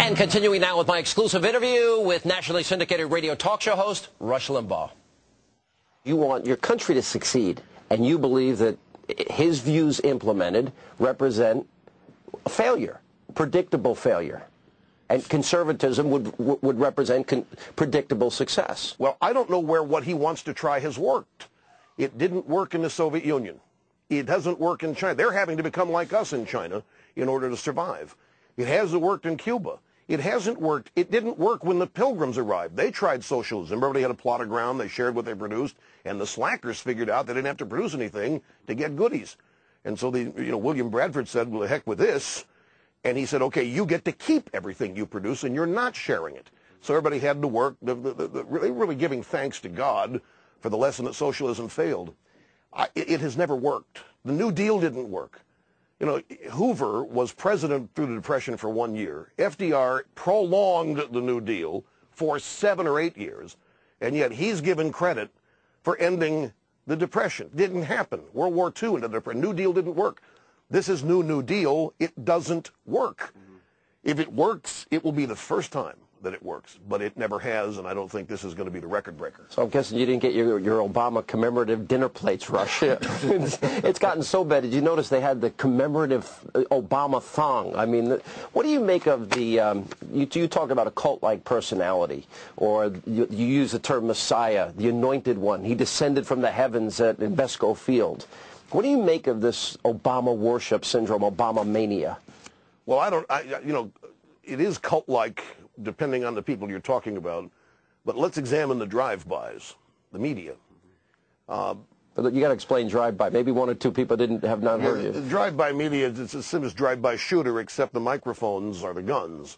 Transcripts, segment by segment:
And continuing now with my exclusive interview with nationally syndicated radio talk show host Rush Limbaugh. You want your country to succeed, and you believe that his views implemented represent a failure, predictable failure. And conservatism would represent predictable success. Well, I don't know where what he wants to try has worked. It didn't work in the Soviet Union. It doesn't work in China. They're having to become like us in China in order to survive. It hasn't worked in Cuba. It hasn't worked. It didn't work when the Pilgrims arrived. They tried socialism. Everybody had a plot of ground. They shared what they produced. And the slackers figured out they didn't have to produce anything to get goodies. And so William Bradford said, well, the heck with this. And he said, okay, you get to keep everything you produce, and you're not sharing it. So everybody had to work, really giving thanks to God for the lesson that socialism failed. It has never worked. The New Deal didn't work. You know, Hoover was president through the Depression for 1 year. FDR prolonged the New Deal for 7 or 8 years, and yet he's given credit for ending the Depression. Didn't happen. World War II and the Depression. New Deal didn't work. This is New Deal. It doesn't work. If it works, it will be the first time that it works, but it never has, and I don't think this is going to be the record breaker. So I'm guessing you didn't get your Obama commemorative dinner plates, Rush. It's gotten so bad. Did you notice they had the commemorative Obama thong? I mean, what do you make of the, you talk about a cult-like personality, or you use the term Messiah, the anointed one. He descended from the heavens at Invesco Field. What do you make of this Obama worship syndrome, Obama mania? Well, it is cult-like, depending on the people you're talking about. But let's examine the drive-bys, the media. But you got to explain drive-by. Maybe one or two people have not heard you. Drive-by media, it's as simple as drive-by shooter, except the microphones are the guns.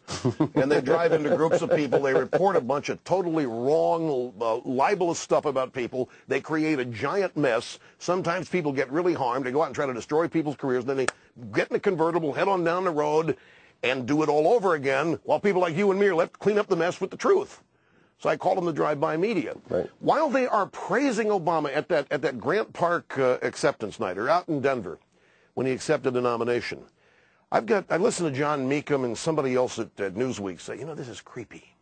And they drive into groups of people. They report a bunch of totally wrong, libelous stuff about people. They create a giant mess. Sometimes people get really harmed. They go out and try to destroy people's careers. Then they get in a convertible, head on down the road, and do it all over again, while people like you and me are left to clean up the mess with the truth. So I call them the drive-by media. Right. While they are praising Obama at that Grant Park acceptance night, or out in Denver, when he accepted the nomination, I listened to John Meekum and somebody else at Newsweek say, you know, this is creepy.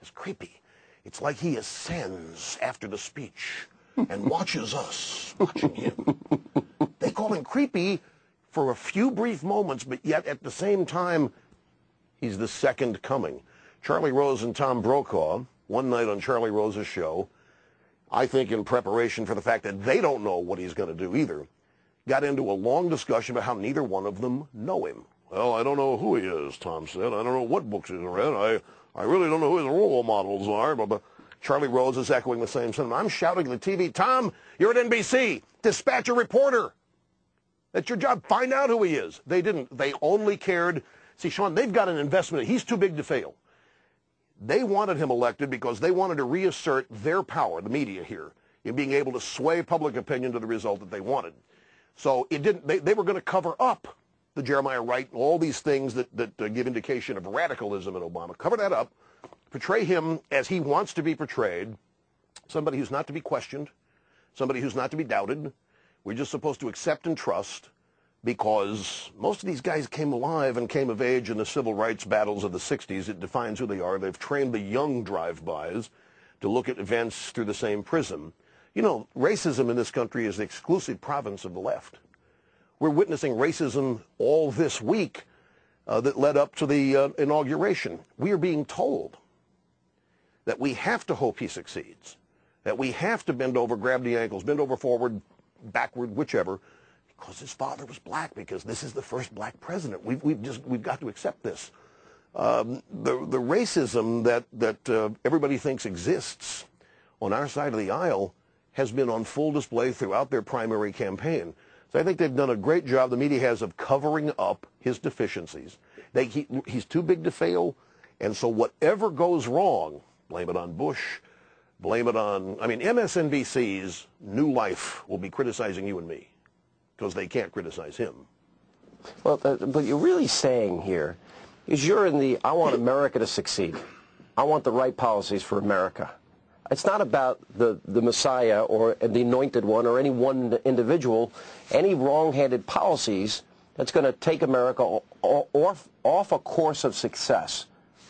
It's creepy. It's like he ascends after the speech and watches us watching him. They call him creepy for a few brief moments, but yet at the same time, he's the second coming. Charlie Rose and Tom Brokaw, one night on Charlie Rose's show, I think in preparation for the fact that they don't know what he's going to do either, got into a long discussion about how neither one of them know him. Well, I don't know who he is, Tom said. I don't know what books he's read. I really don't know who his role models are. But Charlie Rose is echoing the same sentiment. I'm shouting at the TV, Tom, you're at NBC. Dispatch a reporter. That's your job. Find out who he is. They didn't. They only cared. See, Sean, they've got an investment. He's too big to fail. They wanted him elected because they wanted to reassert their power, the media here, in being able to sway public opinion to the result that they wanted. So it didn't. They were going to cover up the Jeremiah Wright and all these things that give indication of radicalism in Obama. Cover that up. Portray him as he wants to be portrayed, somebody who's not to be questioned, somebody who's not to be doubted. We're just supposed to accept and trust, because most of these guys came alive and came of age in the civil rights battles of the 60s. It defines who they are. They've trained the young drive-bys to look at events through the same prism. You know, racism in this country is the exclusive province of the left. We're witnessing racism all this week that led up to the inauguration. We are being told that we have to hope he succeeds, that we have to bend over, grab the ankles, bend over forward, backward, whichever, because his father was black, because this is the first black president. We've got to accept this. The racism that everybody thinks exists on our side of the aisle has been on full display throughout their primary campaign. So I think they've done a great job, the media has, of covering up his deficiencies. He's too big to fail, and so whatever goes wrong, blame it on Bush, blame it on, MSNBC's New Life will be criticizing you and me, because they can't criticize him. Well, but you're really saying here is you're in the, I want America to succeed. I want the right policies for America. It's not about the Messiah or the anointed one or any one individual, any wrong-handed policies that's going to take America off a course of success.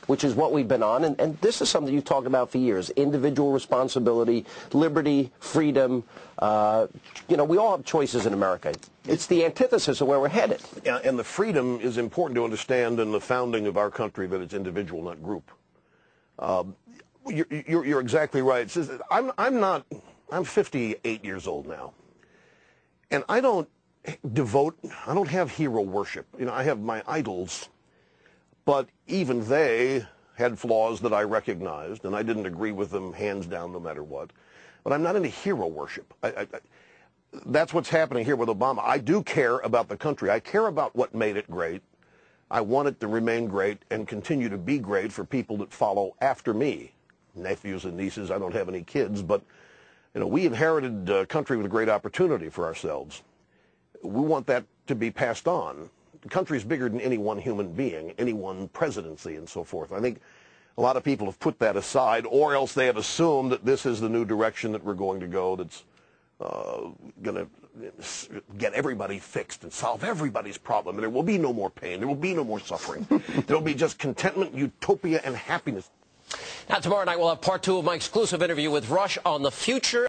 which is what we've been on, and this is something you've talked about for years: individual responsibility, liberty, freedom. You know, we all have choices in America. It's the antithesis of where we're headed. Yeah, and the freedom is important to understand in the founding of our country, that it's individual, not group. You're exactly right. I'm 58 years old now, and I don't have hero worship. You know, I have my idols, but even they had flaws that I recognized, and I didn't agree with them hands down no matter what. But I'm not into hero worship. That's what's happening here with Obama. I do care about the country. I care about what made it great. I want it to remain great and continue to be great for people that follow after me. Nephews and nieces. I don't have any kids, but you know, we inherited a country with a great opportunity for ourselves. We want that to be passed on. The country's bigger than any one human being, any one presidency, and so forth. I think a lot of people have put that aside, or else they have assumed that this is the new direction that we're going to go, that's going to get everybody fixed and solve everybody's problem. And there will be no more pain. There will be no more suffering. There will be just contentment, utopia, and happiness. Now, tomorrow night, we'll have part 2 of my exclusive interview with Rush on the future